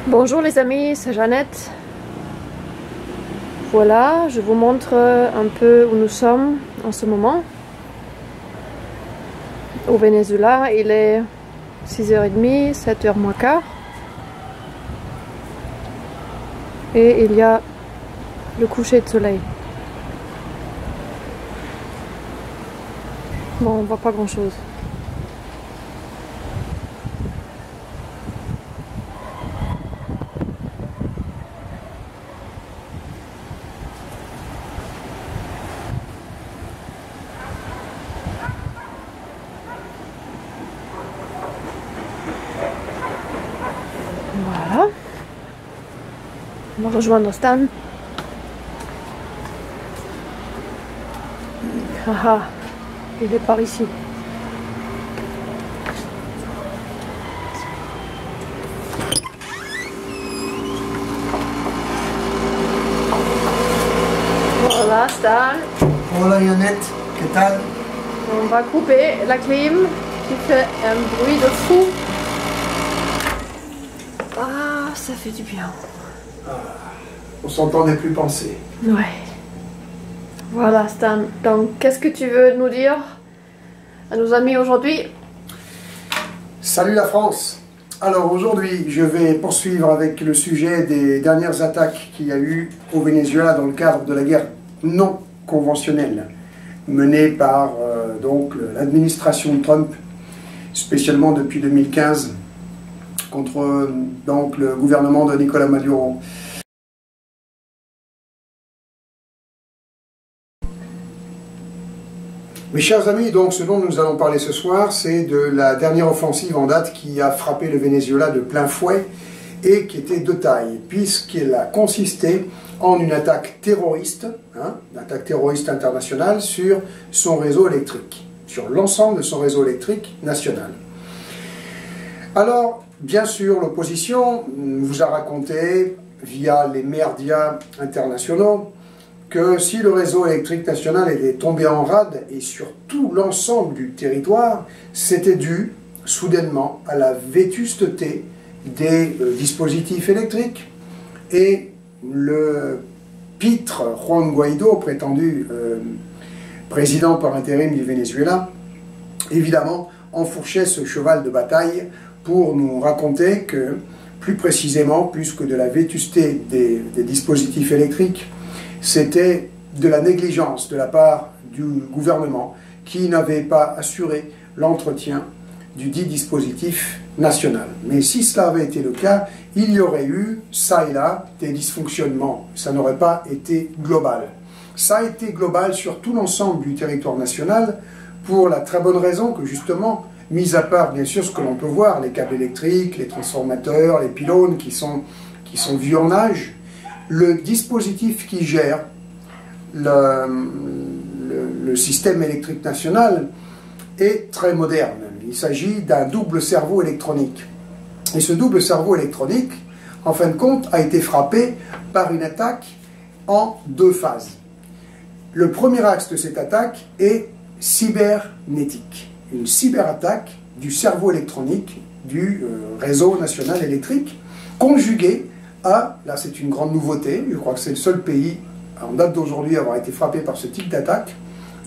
Bonjour les amis, c'est Jeannette. Voilà, je vous montre un peu où nous sommes en ce moment. Au Venezuela, il est 6h30, 7h moins quart. Et il y a le coucher de soleil. Bon, on voit pas grand chose. Voilà. On va rejoindre Stan. Haha, il est par ici. Voilà Stan. Hola Yannette, ¿qué tal? On va couper la clim qui fait un bruit de fou. Ah, ça fait du bien. On s'entendait plus penser. Ouais. Voilà Stan. Donc, qu'est-ce que tu veux nous dire à nos amis aujourd'hui? Salut la France! Alors aujourd'hui, je vais poursuivre avec le sujet des dernières attaques qu'il y a eu au Venezuela dans le cadre de la guerre non conventionnelle menée par l'administration de Trump, spécialement depuis 2015, contre le gouvernement de Nicolás Maduro. Mes chers amis, donc ce dont nous allons parler ce soir, c'est de la dernière offensive en date qui a frappé le Venezuela de plein fouet et qui était de taille, puisqu'elle a consisté en une attaque terroriste, une attaque terroriste internationale sur son réseau électrique, sur l'ensemble de son réseau électrique national. Alors, bien sûr, l'opposition vous a raconté, via les médias internationaux, que si le réseau électrique national était tombé en rade, et sur tout l'ensemble du territoire, c'était dû, soudainement, à la vétusteté des dispositifs électriques. Et le pitre Juan Guaidó, prétendu président par intérim du Venezuela, évidemment, enfourchait ce cheval de bataille pour nous raconter que, plus précisément, plus que de la vétusté des dispositifs électriques, c'était de la négligence de la part du gouvernement qui n'avait pas assuré l'entretien du dit dispositif national. Mais si cela avait été le cas, il y aurait eu, ça et là, des dysfonctionnements. Ça n'aurait pas été global. Ça a été global sur tout l'ensemble du territoire national pour la très bonne raison que justement, mis à part bien sûr ce que l'on peut voir, les câbles électriques, les transformateurs, les pylônes qui sont vieux en âge, le dispositif qui gère le système électrique national est très moderne. Il s'agit d'un double cerveau électronique. Et ce double cerveau électronique, en fin de compte, a été frappé par une attaque en deux phases. Le premier axe de cette attaque est cybernétique. Une cyberattaque du cerveau électronique du réseau national électrique, conjuguée à, là c'est une grande nouveauté, je crois que c'est le seul pays en date d'aujourd'hui à avoir été frappé par ce type d'attaque,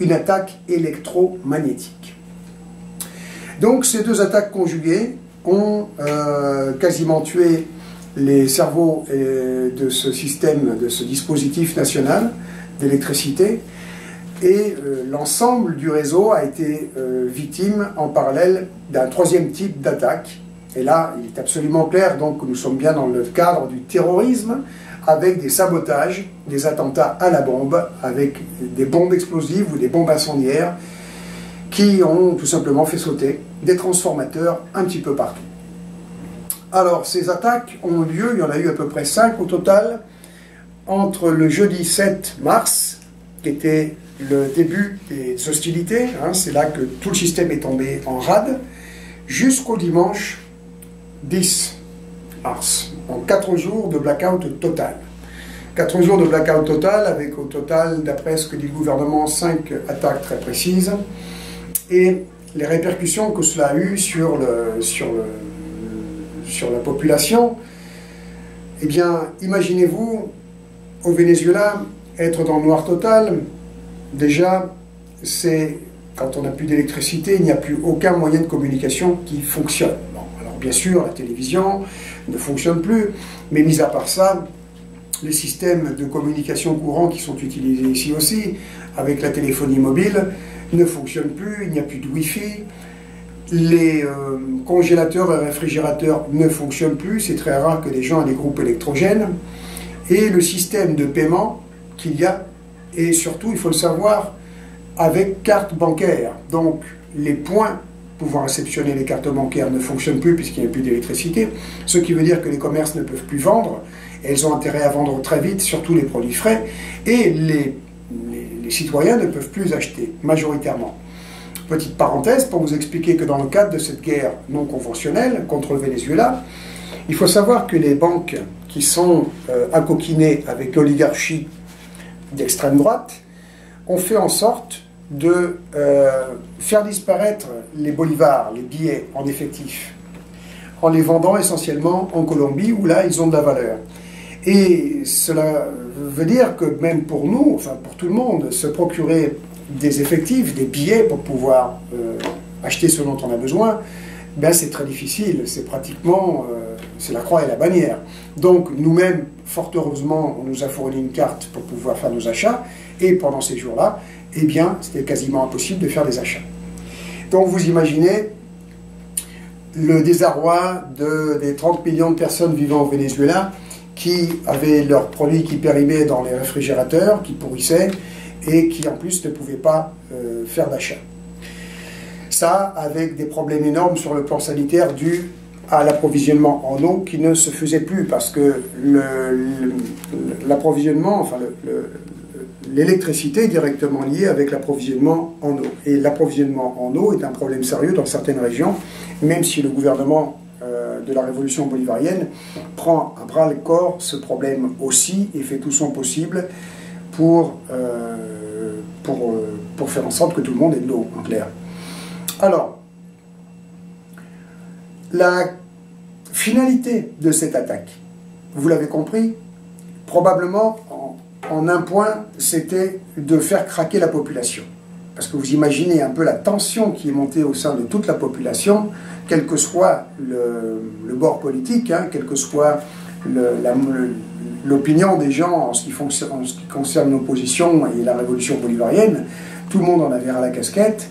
une attaque électromagnétique. Donc ces deux attaques conjuguées ont quasiment tué les cerveaux de ce système, de ce dispositif national d'électricité, et l'ensemble du réseau a été victime en parallèle d'un troisième type d'attaque. Et là, il est absolument clair donc, que nous sommes bien dans le cadre du terrorisme, avec des sabotages, des attentats à la bombe, avec des bombes explosives ou des bombes incendiaires, qui ont tout simplement fait sauter des transformateurs un petit peu partout. Alors, ces attaques ont eu lieu, il y en a eu à peu près 5 au total, entre le jeudi 7 mars, qui était le début des hostilités, c'est là que tout le système est tombé en rade, jusqu'au dimanche 10 mars. Donc 4 jours de blackout total. 4 jours de blackout total, avec au total, d'après ce que dit le gouvernement, 5 attaques très précises. Et les répercussions que cela a eu sur la population Eh bien, imaginez-vous, au Venezuela, être dans le noir total. Déjà, c'est quand on n'a plus d'électricité, il n'y a plus aucun moyen de communication qui fonctionne. Bon, alors bien sûr, la télévision ne fonctionne plus, mais mis à part ça, les systèmes de communication courants qui sont utilisés ici aussi, avec la téléphonie mobile, ne fonctionnent plus, il n'y a plus de Wi-Fi, les congélateurs et réfrigérateurs ne fonctionnent plus, c'est très rare que les gens aient des groupes électrogènes, et le système de paiement qu'il y a, et surtout, il faut le savoir, avec carte bancaire. Donc, les points pouvant réceptionner les cartes bancaires ne fonctionnent plus puisqu'il n'y a plus d'électricité, ce qui veut dire que les commerces ne peuvent plus vendre, et ils ont intérêt à vendre très vite, surtout les produits frais, et les citoyens ne peuvent plus acheter, majoritairement. Petite parenthèse pour vous expliquer que dans le cadre de cette guerre non conventionnelle contre le Venezuela, il faut savoir que les banques qui sont accoquinées avec l'oligarchie d'extrême droite ont fait en sorte de faire disparaître les bolivars, les billets en effectif, en les vendant essentiellement en Colombie, où là, ils ont de la valeur. Et cela veut dire que même pour nous, enfin pour tout le monde, se procurer des effectifs, des billets pour pouvoir acheter ce dont on a besoin, ben c'est très difficile, c'est pratiquement, c'est la croix et la bannière. Donc nous-mêmes, fort heureusement, on nous a fourni une carte pour pouvoir faire nos achats, et pendant ces jours-là, eh bien, c'était quasiment impossible de faire des achats. Donc vous imaginez le désarroi des 30 millions de personnes vivant au Venezuela qui avaient leurs produits qui périmaient dans les réfrigérateurs, qui pourrissaient, et qui en plus ne pouvaient pas faire d'achat. Ça, avec des problèmes énormes sur le plan sanitaire dus à l'approvisionnement en eau qui ne se faisait plus, parce que l'approvisionnement, enfin l'électricité est directement liée avec l'approvisionnement en eau. Et l'approvisionnement en eau est un problème sérieux dans certaines régions, même si le gouvernement de la révolution bolivarienne prend à bras le corps ce problème aussi et fait tout son possible pour faire en sorte que tout le monde ait de l'eau, en clair. Alors, la finalité de cette attaque, vous l'avez compris, probablement en un point, c'était de faire craquer la population. Parce que vous imaginez un peu la tension qui est montée au sein de toute la population, quel que soit le bord politique, hein, quelle que soit l'opinion des gens en ce qui concerne l'opposition et la révolution bolivarienne, tout le monde en avait ras la casquette,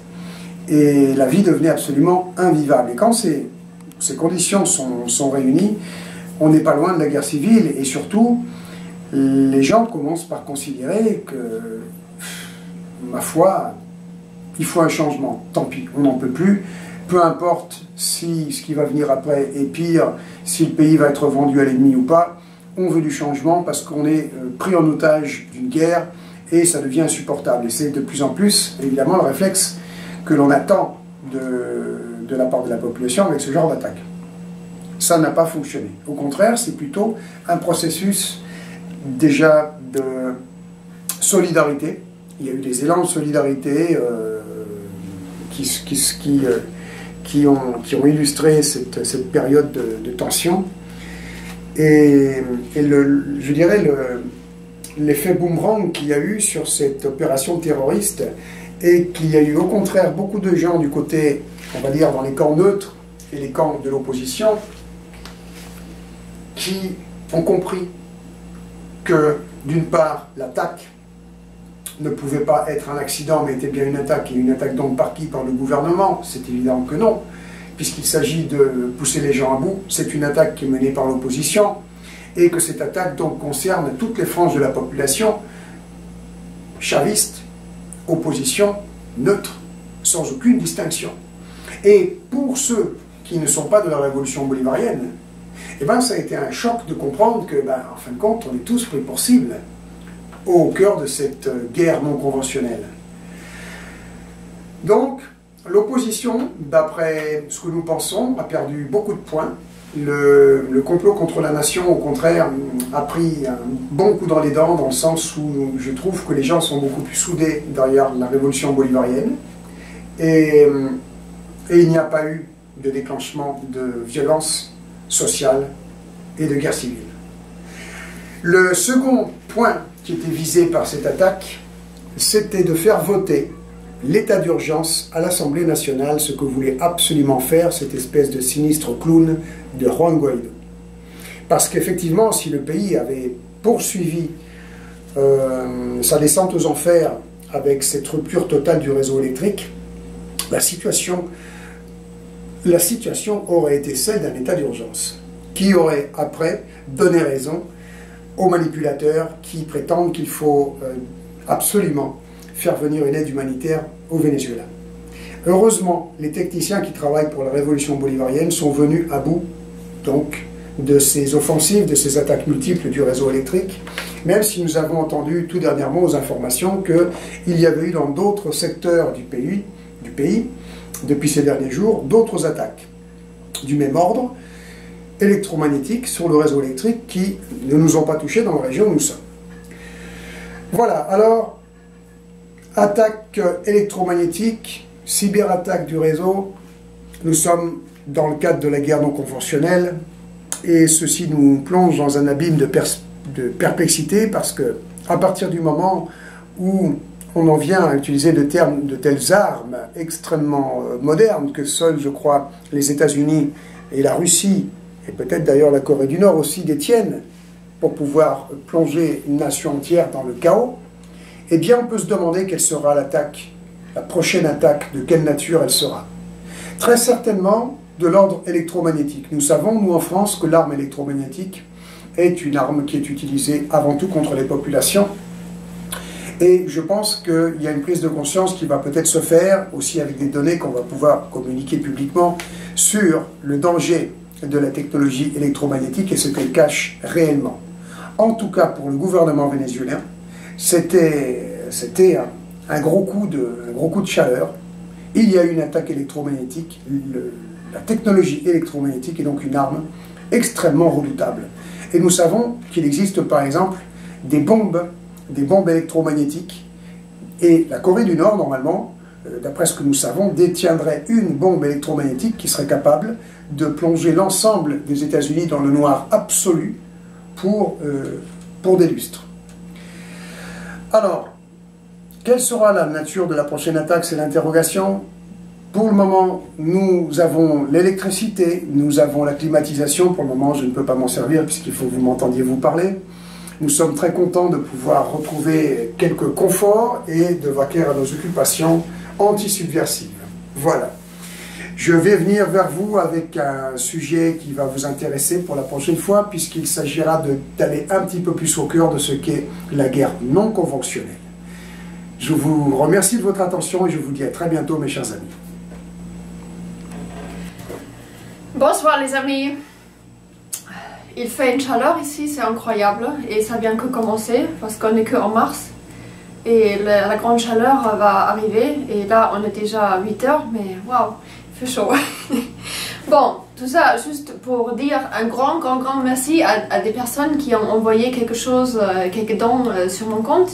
et la vie devenait absolument invivable. Et quand ces conditions sont réunies, on n'est pas loin de la guerre civile, et surtout, les gens commencent par considérer que, ma foi, il faut un changement. Tant pis, on n'en peut plus. Peu importe si ce qui va venir après est pire, si le pays va être vendu à l'ennemi ou pas, on veut du changement parce qu'on est pris en otage d'une guerre et ça devient insupportable. Et c'est de plus en plus, évidemment, le réflexe que l'on attend de la part de la population avec ce genre d'attaque. Ça n'a pas fonctionné. Au contraire, c'est plutôt un processus déjà de solidarité. Il y a eu des élans de solidarité qui ont illustré cette période de tension. Et je dirais l'effet boomerang qu'il y a eu sur cette opération terroriste et qu'il y a eu au contraire beaucoup de gens du côté, on va dire, dans les camps neutres et les camps de l'opposition qui ont compris que d'une part l'attaque ne pouvait pas être un accident mais était bien une attaque, et une attaque donc par qui? Par le gouvernement? C'est évident que non, puisqu'il s'agit de pousser les gens à bout. C'est une attaque qui est menée par l'opposition, et que cette attaque donc concerne toutes les franges de la population, chaviste, opposition, neutre, sans aucune distinction. Et pour ceux qui ne sont pas de la révolution bolivarienne, eh ben, ça a été un choc de comprendre que, ben, en fin de compte, on est tous pris pour cible au cœur de cette guerre non conventionnelle. Donc, l'opposition, d'après ce que nous pensons, a perdu beaucoup de points. Le complot contre la nation, au contraire, a pris un bon coup dans les dents, dans le sens où je trouve que les gens sont beaucoup plus soudés derrière la révolution bolivarienne. Et il n'y a pas eu de déclenchement de violence sociale et de guerre civile. Le second point qui était visé par cette attaque, c'était de faire voter l'état d'urgence à l'Assemblée nationale, ce que voulait absolument faire cette espèce de sinistre clown de Juan Guaidó. Parce qu'effectivement, si le pays avait poursuivi sa descente aux enfers avec cette rupture totale du réseau électrique, la situation aurait été celle d'un état d'urgence, qui aurait après donné raison aux manipulateurs qui prétendent qu'il faut absolument faire venir une aide humanitaire au Venezuela. Heureusement, les techniciens qui travaillent pour la révolution bolivarienne sont venus à bout donc de ces offensives, de ces attaques multiples du réseau électrique, même si nous avons entendu tout dernièrement aux informations qu'il y avait eu dans d'autres secteurs du pays, depuis ces derniers jours, d'autres attaques du même ordre, électromagnétiques sur le réseau électrique qui ne nous ont pas touchés dans la région où nous sommes. Voilà, alors, attaque électromagnétique, cyberattaque du réseau, nous sommes dans le cadre de la guerre non conventionnelle et ceci nous plonge dans un abîme de perplexité parce que à partir du moment où on en vient à utiliser de telles armes extrêmement modernes que seuls, je crois, les États-Unis et la Russie, et peut-être d'ailleurs la Corée du Nord aussi détiennent pour pouvoir plonger une nation entière dans le chaos, eh bien on peut se demander quelle sera l'attaque, la prochaine attaque, de quelle nature elle sera. Très certainement de l'ordre électromagnétique. Nous savons, nous en France, que l'arme électromagnétique est une arme qui est utilisée avant tout contre les populations. Et je pense qu'il y a une prise de conscience qui va peut-être se faire, aussi avec des données qu'on va pouvoir communiquer publiquement, sur le danger de la technologie électromagnétique et ce qu'elle cache réellement. En tout cas, pour le gouvernement vénézuélien, c'était un gros coup de chaleur. Il y a eu une attaque électromagnétique. La technologie électromagnétique est donc une arme extrêmement redoutable. Et nous savons qu'il existe par exemple des bombes électromagnétiques. Et la Corée du Nord, normalement, d'après ce que nous savons, détiendrait une bombe électromagnétique qui serait capable de plonger l'ensemble des États-Unis dans le noir absolu pour des lustres. Alors, quelle sera la nature de la prochaine attaque? C'est l'interrogation. Pour le moment, nous avons l'électricité, nous avons la climatisation. Pour le moment, je ne peux pas m'en servir puisqu'il faut que vous m'entendiez vous parler. Nous sommes très contents de pouvoir retrouver quelques conforts et de vaquer à nos occupations anti-subversives. Voilà. Je vais venir vers vous avec un sujet qui va vous intéresser pour la prochaine fois, puisqu'il s'agira d'aller un petit peu plus au cœur de ce qu'est la guerre non conventionnelle. Je vous remercie de votre attention et je vous dis à très bientôt, mes chers amis. Bonsoir les amis. Il fait une chaleur ici, c'est incroyable, et ça vient que commencer, parce qu'on n'est que en mars. Et la grande chaleur va arriver, et là on est déjà à 8 h, mais waouh, il fait chaud. Bon, tout ça juste pour dire un grand merci à des personnes qui ont envoyé quelque chose, quelques dons sur mon compte.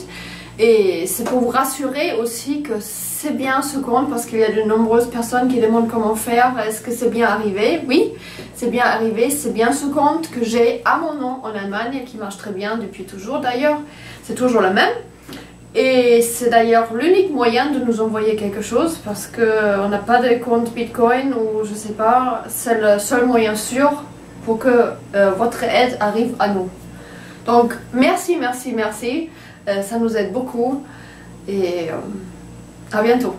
Et c'est pour vous rassurer aussi que c'est bien ce compte, parce qu'il y a de nombreuses personnes qui demandent comment faire, est-ce que c'est bien arrivé? Oui, c'est bien arrivé, c'est bien ce compte que j'ai à mon nom en Allemagne, qui marche très bien depuis toujours d'ailleurs, c'est toujours le même. Et c'est d'ailleurs l'unique moyen de nous envoyer quelque chose, parce qu'on n'a pas de compte Bitcoin ou je sais pas, c'est le seul moyen sûr pour que votre aide arrive à nous. Donc merci, ça nous aide beaucoup et à bientôt.